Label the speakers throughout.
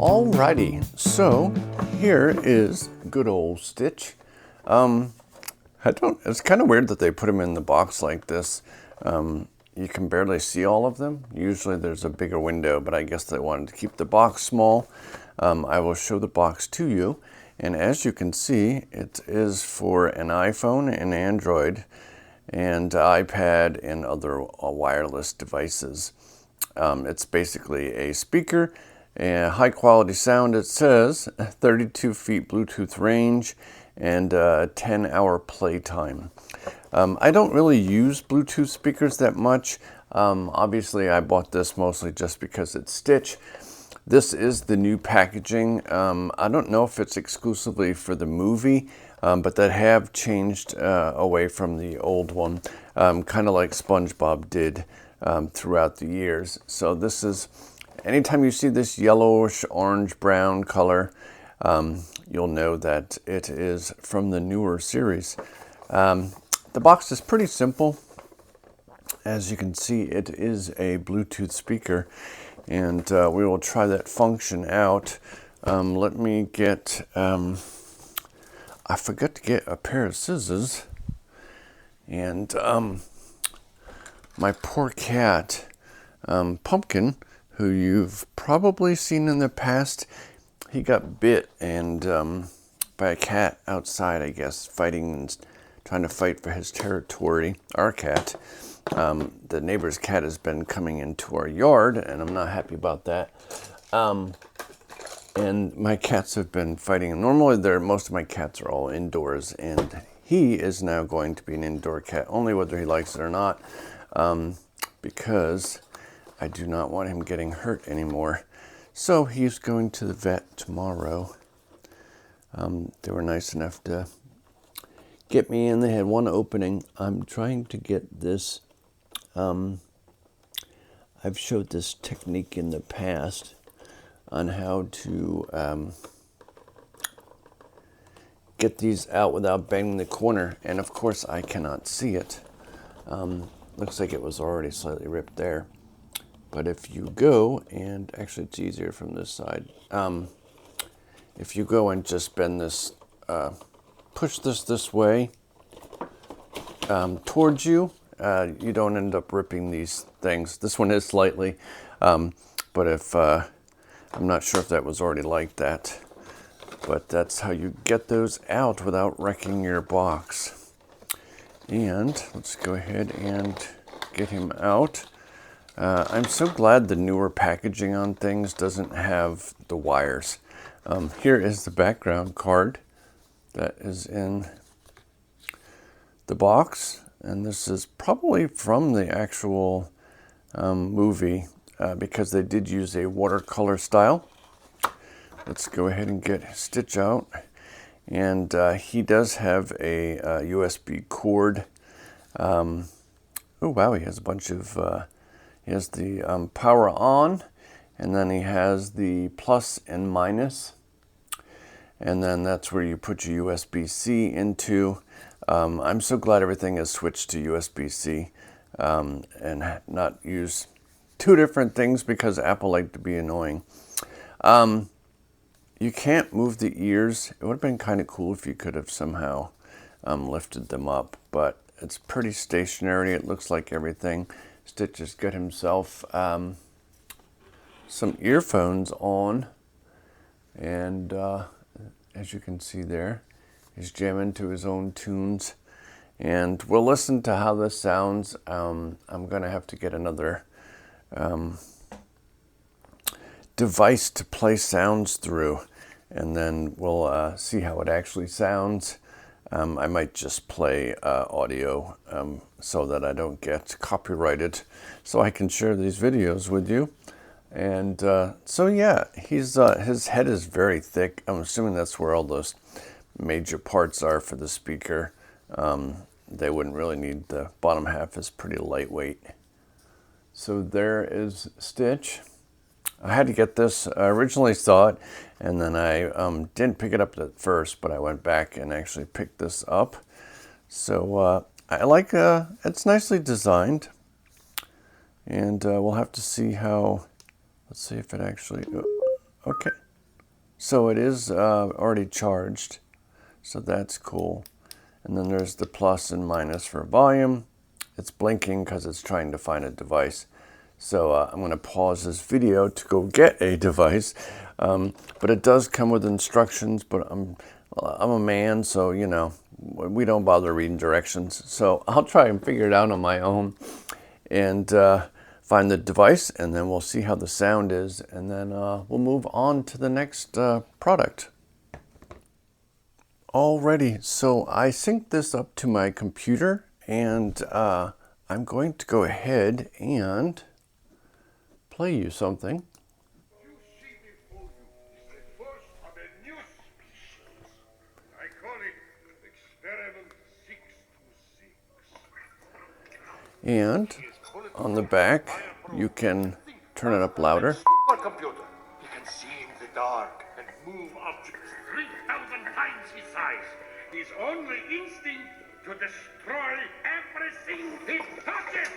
Speaker 1: Alrighty, so here is good old Stitch. It's kind of weird that they put him in the box like this. You can barely see all of them. Usually there's a bigger window, but I guess they wanted to keep the box small. I will show the box to you. And as you can see, it is for an iPhone and Android and iPad and other wireless devices. It's basically a speaker and high quality sound. It says 32 feet Bluetooth range and 10-hour playtime. I don't really use Bluetooth speakers that much. Obviously, I bought this mostly just because it's Stitch. This is the new packaging. I don't know if it's exclusively for the movie, but they have changed away from the old one, kind of like SpongeBob did throughout the years. So this is, anytime you see this yellowish, orange, brown color, you'll know that it is from the newer series. The box is pretty simple. As you can see, it is a Bluetooth speaker, and we will try that function out. Let me get, I forgot to get a pair of scissors, and my poor cat, Pumpkin, who you've probably seen in the past, he got bit and by a cat outside, I guess, fighting and trying to fight for his territory. Our cat, the neighbor's cat, has been coming into our yard, and I'm not happy about that. And my cats have been fighting. Normally, most of my cats are all indoors, and he is now going to be an indoor cat, only whether he likes it or not, because I do not want him getting hurt anymore. So he's going to the vet tomorrow. They were nice enough to get me in. They had one opening. I'm trying to get this. I've showed this technique in the past on how to get these out without banging the corner. And of course, I cannot see it. Looks like it was already slightly ripped there. But if you go, and actually it's easier from this side. If you go and just bend this, push this way towards you, you don't end up ripping these things. This one is slightly, but if I'm not sure if that was already like that. But that's how you get those out without wrecking your box. And let's go ahead and get him out. I'm so glad the newer packaging on things doesn't have the wires. Here is the background card that is in the box, and this is probably from the actual movie because they did use a watercolor style. Let's go ahead and get Stitch out, and he does have a USB cord. Oh wow, he has a bunch of he has the power on, and then he has the plus and minus, and then that's where you put your USB-C into. I'm so glad everything has switched to USB-C and not use two different things because Apple liked to be annoying. You can't move the ears. It would have been kind of cool if you could have somehow lifted them up, but it's pretty stationary. It looks like everything. Stitch has got himself some earphones on, and as you can see there, he's jamming to his own tunes, and we'll listen to how this sounds. I'm gonna have to get another device to play sounds through, and then we'll see how it actually sounds. I might just play audio so that I don't get copyrighted, so I can share these videos with you. And so yeah, his head is very thick. I'm assuming that's where all those major parts are for the speaker. They wouldn't really need, the bottom half is pretty lightweight. So there is Stitch. I had to get this. I originally saw it, and then I didn't pick it up at first, but I went back and actually picked this up. So I like, it's nicely designed, and we'll have to see how, let's see if it actually, okay. So it is already charged, so that's cool. And then there's the plus and minus for volume. It's blinking because it's trying to find a device. So I'm going to pause this video to go get a device. But it does come with instructions, but I'm a man, so, you know, we don't bother reading directions. So I'll try and figure it out on my own and find the device, and then we'll see how the sound is, and then we'll move on to the next product. Alrighty, so I synced this up to my computer, and I'm going to go ahead and play you something.
Speaker 2: You see before you is the first of a new species. I call it Experiment 626.
Speaker 1: And on the back, you can turn it up louder.
Speaker 2: Supercomputer. He can see in the dark and move objects 3,000 times his size. His only instinct to destroy everything he touches.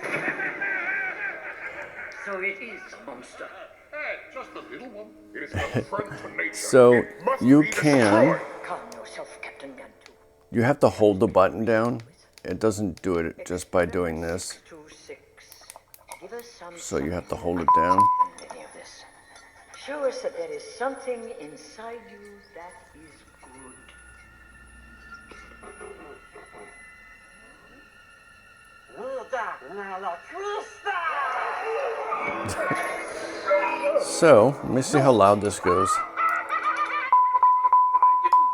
Speaker 3: So it is a monster.
Speaker 2: Just a little one. It is an affront to nature.
Speaker 1: So
Speaker 2: It must
Speaker 1: you
Speaker 2: be
Speaker 1: can,
Speaker 2: destroyed.
Speaker 3: Calm yourself, Captain Gantu.
Speaker 1: you have to hold the button down. It doesn't do it just by doing this.
Speaker 3: 626. Give us some
Speaker 1: So you have to
Speaker 3: sign
Speaker 1: hold it down.
Speaker 3: on any of this. Show us that there is something inside you that is good.
Speaker 1: So let me see how loud this goes.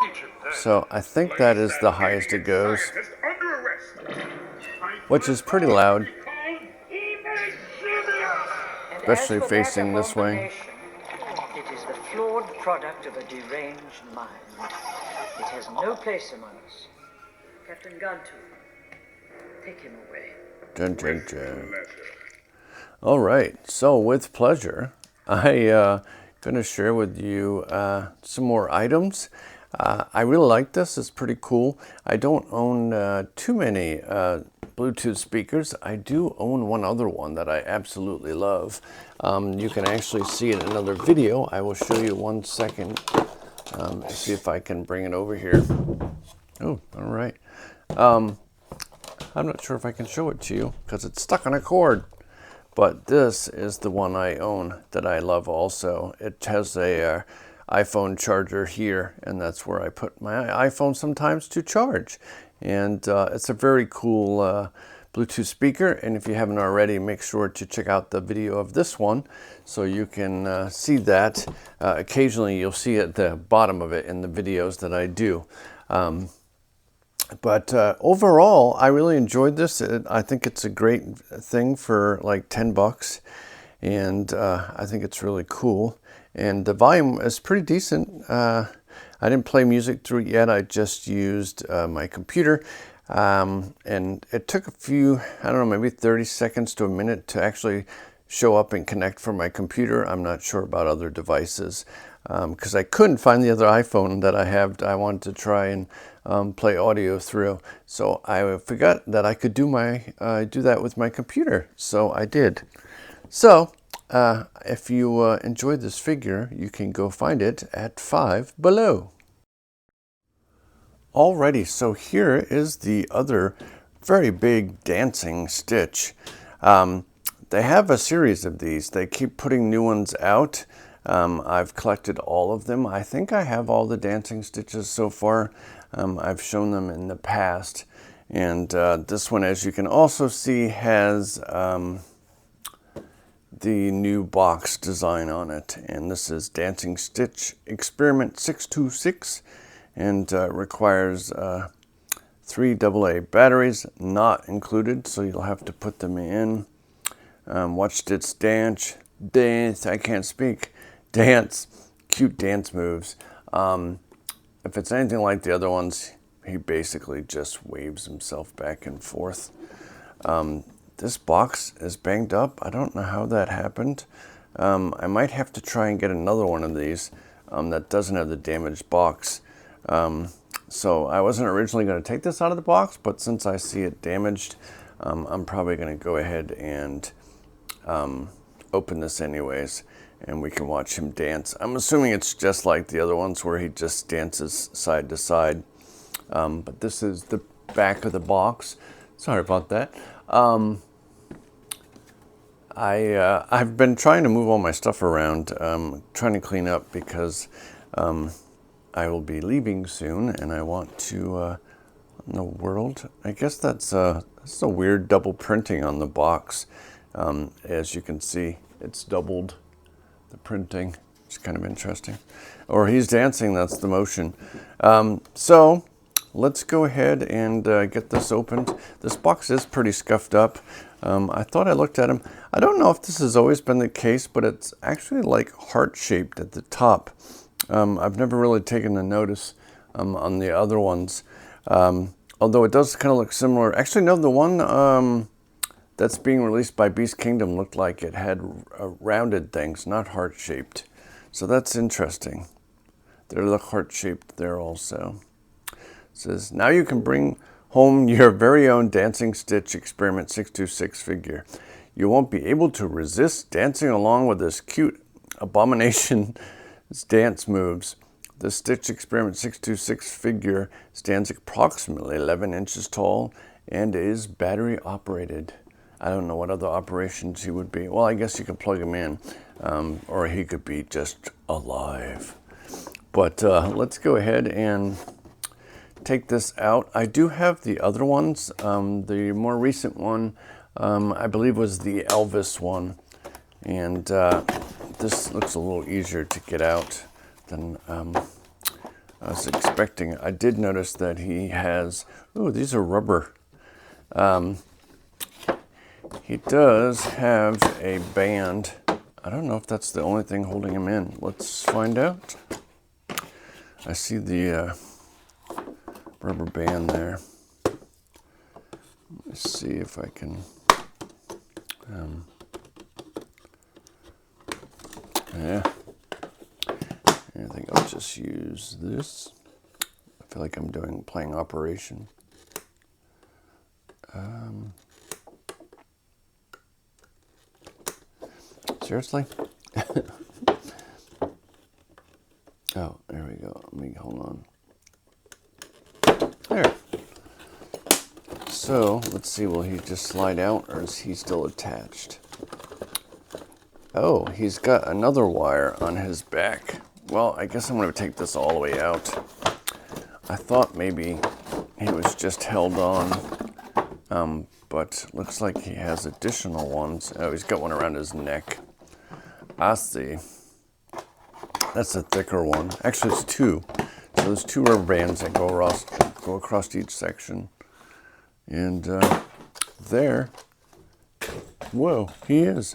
Speaker 2: Teach him that.
Speaker 1: So I think that is the highest it goes,
Speaker 2: Scientist under arrest.
Speaker 1: which is pretty loud.
Speaker 2: Called Evil Genius.
Speaker 3: And
Speaker 1: Especially
Speaker 3: as for
Speaker 1: facing
Speaker 3: that
Speaker 1: this way.
Speaker 3: abomination, it is the flawed product of a deranged mind. It has no place among us. Captain Gantu, take him away.
Speaker 1: Dun, dun, dun. All right, so with pleasure, I'm going to share with you some more items. I really like this. It's pretty cool. I don't own too many Bluetooth speakers. I do own one other one that I absolutely love. You can actually see it in another video. I will show you 1 second. See if I can bring it over here. Oh, all right. I'm not sure if I can show it to you because it's stuck on a cord. But this is the one I own that I love also. It has a iPhone charger here, and that's where I put my iPhone sometimes to charge. And it's a very cool Bluetooth speaker. And if you haven't already, make sure to check out the video of this one so you can see that. Occasionally you'll see at the bottom of it in the videos that I do. But overall, I really enjoyed this. I think it's a great thing for like 10 bucks. And I think it's really cool. And the volume is pretty decent. I didn't play music through it yet. I just used my computer. And it took a few, I don't know, maybe 30 seconds to a minute to actually show up and connect from my computer. I'm not sure about other devices because I couldn't find the other iPhone that I have. I wanted to try and play audio through. So I forgot that I could do that with my computer. So I did. So if you enjoyed this figure, you can go find it at 5 below. Alrighty, so here is the other very big dancing Stitch. They have a series of these. They keep putting new ones out. I've collected all of them. I think I have all the dancing Stitches so far. I've shown them in the past. And this one, as you can also see, has the new box design on it. And this is Dancing Stitch Experiment 626. And requires 3 AA batteries, not included, so you'll have to put them in. Watch Stitch dance, I can't speak, dance, cute dance moves. If it's anything like the other ones, he basically just waves himself back and forth. This box is banged up. I don't know how that happened. I might have to try and get another one of these that doesn't have the damaged box. So I wasn't originally going to take this out of the box, but since I see it damaged, I'm probably going to go ahead and open this anyways, and we can watch him dance. I'm assuming it's just like the other ones where he just dances side to side. But this is the back of the box. Sorry about that. I've been trying to move all my stuff around, trying to clean up because I will be leaving soon, and I want to, in the world, I guess that's a weird double printing on the box. As you can see, it's doubled the printing. It's kind of interesting. Or he's dancing, that's the motion. So let's go ahead and get this opened. This box is pretty scuffed up. I thought I looked at him. I don't know if this has always been the case, but it's actually like heart-shaped at the top. I've never really taken a notice on the other ones. Although it does kind of look similar. Actually, no, the one that's being released by Beast Kingdom looked like it had rounded things, not heart-shaped. So that's interesting. They look heart-shaped there also. It says, now you can bring home your very own Dancing Stitch Experiment 626 figure. You won't be able to resist dancing along with this cute abomination's dance moves. The Stitch Experiment 626 figure stands approximately 11 inches tall and is battery operated. I don't know what other operations he would be. Well, I guess you could plug him in, or he could be just alive. But let's go ahead and take this out. I do have the other ones. The more recent one, I believe, was the Elvis one. And this looks a little easier to get out than I was expecting. I did notice that he has, ooh, these are rubber. He does have a band. I don't know if that's the only thing holding him in. Let's find out. I see the rubber band there. Let's see if I can. Yeah. I think I'll just use this. I feel like I'm playing Operation. Seriously? Oh, there we go. Let me hold on. There. So, let's see, will he just slide out or is he still attached? Oh, he's got another wire on his back. Well, I guess I'm going to take this all the way out. I thought maybe he was just held on, but looks like he has additional ones. Oh, he's got one around his neck. I see. That's a thicker one. Actually, it's two. So there's two rubber bands that go across each section. And there, whoa, he is.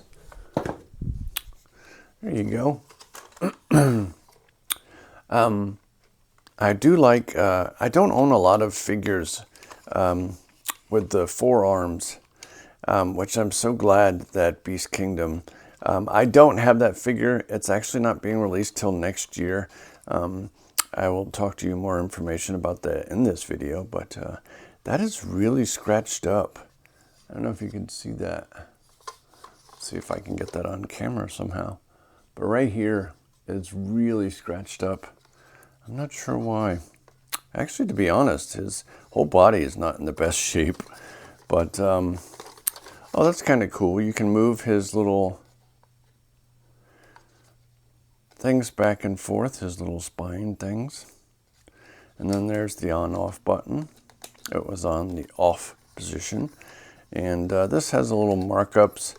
Speaker 1: There you go. I do like, I don't own a lot of figures with the forearms, which I'm so glad that Beast Kingdom, I don't have that figure. It's actually not being released till next year. I will talk to you more information about that in this video, but that is really scratched up. I don't know if you can see that. Let's see if I can get that on camera somehow. But right here, it's really scratched up. I'm not sure why. Actually, to be honest, his whole body is not in the best shape. But, oh, that's kind of cool. You can move his little things back and forth, his little spine things. And then there's the on-off button. It was on the off position. And this has a little markups.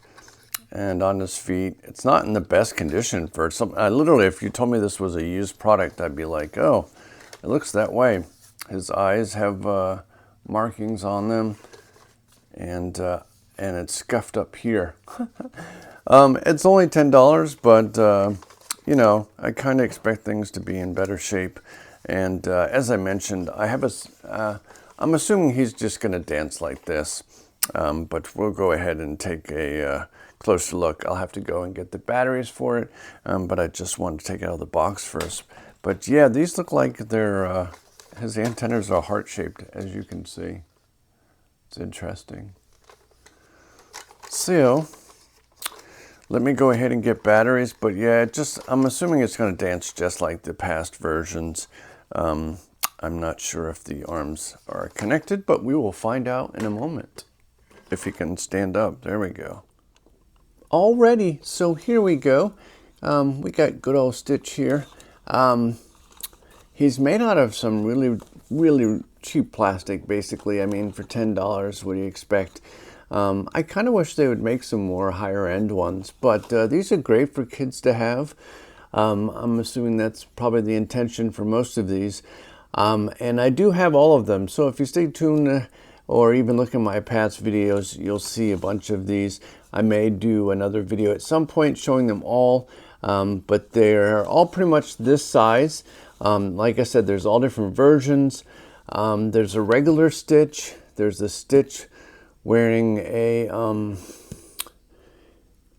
Speaker 1: And on his feet, it's not in the best condition for some. Literally, if you told me this was a used product, I'd be like, oh, it looks that way. His eyes have markings on them, and it's scuffed up here. It's only $10, but you know, I kind of expect things to be in better shape. And as I mentioned, I have I'm assuming he's just going to dance like this, but we'll go ahead and take a closer look. I'll have to go and get the batteries for it, but I just wanted to take it out of the box first. But yeah, these look like they're, his antennas are heart-shaped, as you can see. It's interesting. So, Let me go ahead and get batteries, but yeah, I'm assuming it's going to dance just like the past versions. I'm not sure if the arms are connected, but we will find out in a moment. If he can stand up, there we go. Alrighty, so here we go. We got good old Stitch here. He's made out of some really cheap plastic, basically. I mean, for $10, what do you expect? I kind of wish they would make some more higher end ones, but these are great for kids to have. I'm assuming that's probably the intention for most of these. And I do have all of them, so if you stay tuned or even look at my past videos, you'll see a bunch of these. I may do another video at some point showing them all, but they're all pretty much this size. Like I said, there's all different versions. There's a regular Stitch. There's a Stitch wearing a,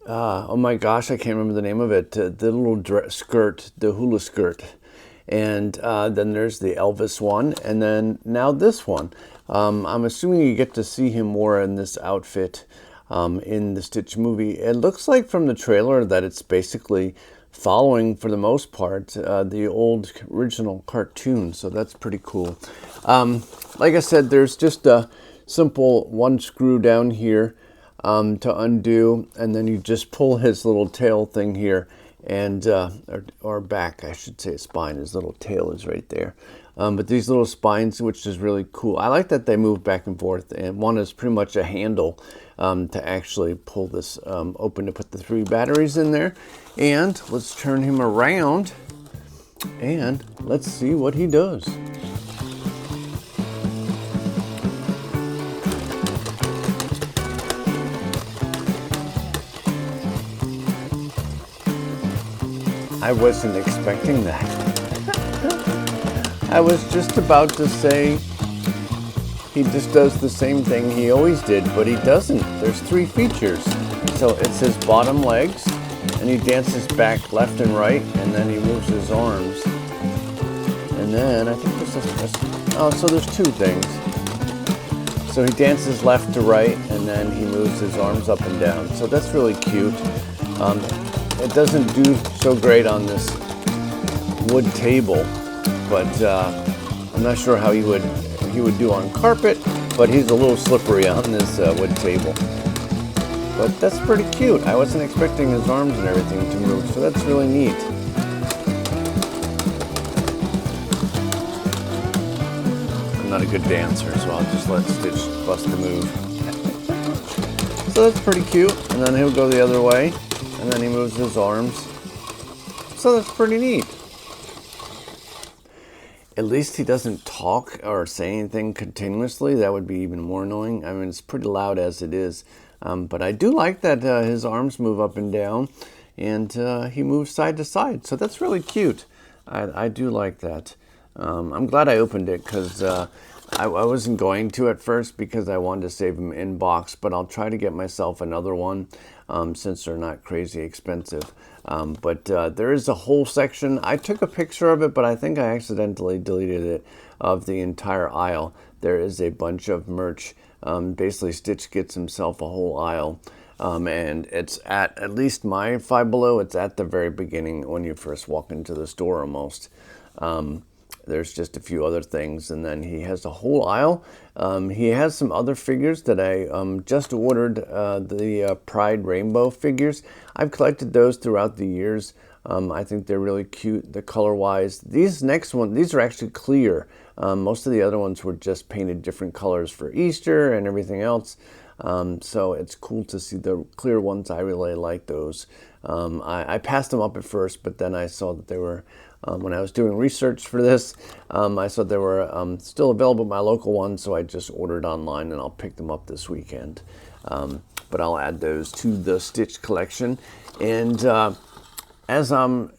Speaker 1: oh my gosh, I can't remember the name of it. The little skirt, the hula skirt. And then there's the Elvis one. And then now this one. I'm assuming you get to see him more in this outfit in the Stitch movie. It looks like from the trailer that it's basically following, for the most part, the old original cartoon. So that's pretty cool. Like I said, there's just a simple one screw down here to undo, and then you just pull his little tail thing here, and or back, I should say, spine. His little tail is right there. But these little spines, which is really cool. I like that they move back and forth, and one is pretty much a handle to actually pull this open to put the 3 batteries in there. And let's turn him around and let's see what he does. I wasn't expecting that. I was just about to say he just does the same thing he always did, but he doesn't. There's 3 features. So it's his bottom legs, and he dances back left and right, and then he moves his arms. And then I think so there's 2 things. So he dances left to right, and then he moves his arms up and down. So that's really cute. It doesn't do so great on this wood table, but I'm not sure how he would do on carpet, but he's a little slippery on this wood table. But that's pretty cute. I wasn't expecting his arms and everything to move, so that's really neat. I'm not a good dancer, so I'll just let Stitch bust a move. So that's pretty cute. And then he'll go the other way, and then he moves his arms. So that's pretty neat. At least he doesn't talk or say anything continuously. That would be even more annoying. I mean, it's pretty loud as it is. But I do like that his arms move up and down, and he moves side to side. So that's really cute. I do like that. I'm glad I opened it, because I wasn't going to at first because I wanted to save them in box, but I'll try to get myself another one since they're not crazy expensive. But there is a whole section. I took a picture of it, but I think I accidentally deleted it, of the entire aisle. There is a bunch of merch. Basically, Stitch gets himself a whole aisle. And it's at least my Five Below, it's at the very beginning when you first walk into the store almost. There's just a few other things, and then he has a whole aisle. He has some other figures that I just ordered, the Pride Rainbow figures. I've collected those throughout the years. I think they're really cute, the color-wise. These next ones, these are actually clear. Most of the other ones were just painted different colors for Easter and everything else. So it's cool to see the clear ones. I really like those. I passed them up at first, but then I saw that they were, when I was doing research for this, I saw they were still available at my local one, so I just ordered online, and I'll pick them up this weekend. But I'll add those to the Stitch collection. And as I'm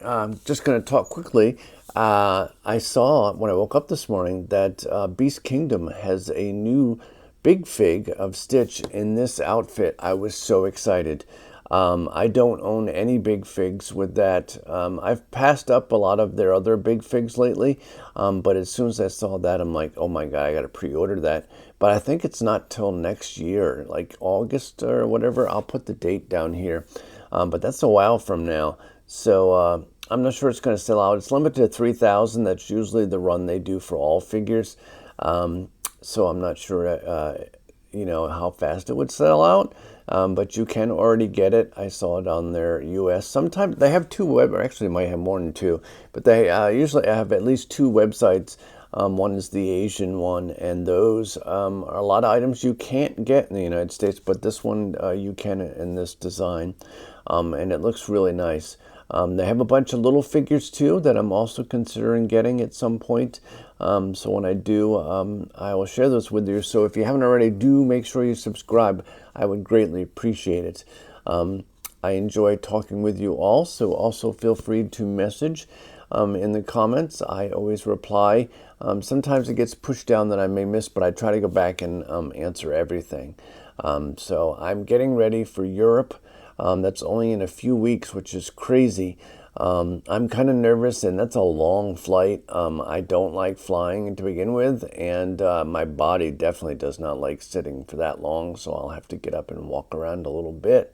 Speaker 1: just going to talk quickly, I saw when I woke up this morning that Beast Kingdom has a new big fig of Stitch in this outfit. I was so excited. I don't own any big figs with that. I've passed up a lot of their other big figs lately, but as soon as I saw that, I'm like, oh my God, I got to pre-order that. But I think it's not till next year, like August or whatever. I'll put the date down here, but that's a while from now. So I'm not sure it's going to sell out. It's limited to 3,000. That's usually the run they do for all figures. So I'm not sure, you know, how fast it would sell out. But you can already get it. I saw it on their US. Sometimes they have two or actually might have more than two, but they usually have at least two websites. One is the Asian one, and those are a lot of items you can't get in the United States, but this one you can in this design, and it looks really nice. They have a bunch of little figures too that I'm also considering getting at some point. So when I do, I will share those with you. So if you haven't already, do make sure you subscribe. I would greatly appreciate it. I enjoy talking with you all, so also feel free to message in the comments. I always reply. Sometimes it gets pushed down that I may miss, but I try to go back and answer everything. So I'm getting ready for Europe. That's only in a few weeks, which is crazy. I'm kind of nervous, and that's a long flight. I don't like flying to begin with, and my body definitely does not like sitting for that long, so I'll have to get up and walk around a little bit.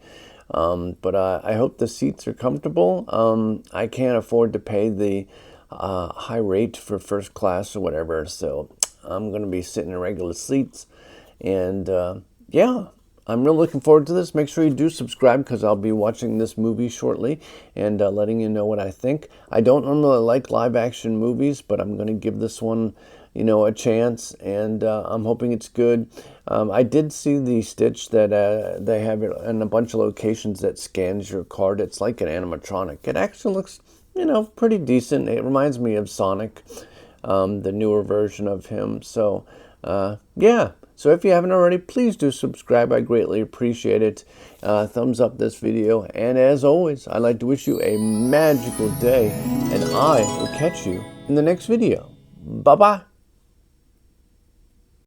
Speaker 1: But I hope the seats are comfortable. I can't afford to pay the high rate for first class or whatever, so I'm going to be sitting in regular seats. And yeah, I'm really looking forward to this. Make sure you do subscribe, because I'll be watching this movie shortly and letting you know what I think. I don't normally like live action movies, but I'm going to give this one, you know, a chance, and I'm hoping it's good. I did see the Stitch that they have it in a bunch of locations that scans your card. It's like an animatronic. It actually looks, you know, pretty decent. It reminds me of Sonic, the newer version of him. So, yeah. So if you haven't already, please do subscribe. I greatly appreciate it. Thumbs up this video. And as always, I'd like to wish you a magical day, and I will catch you in the next video. Bye-bye.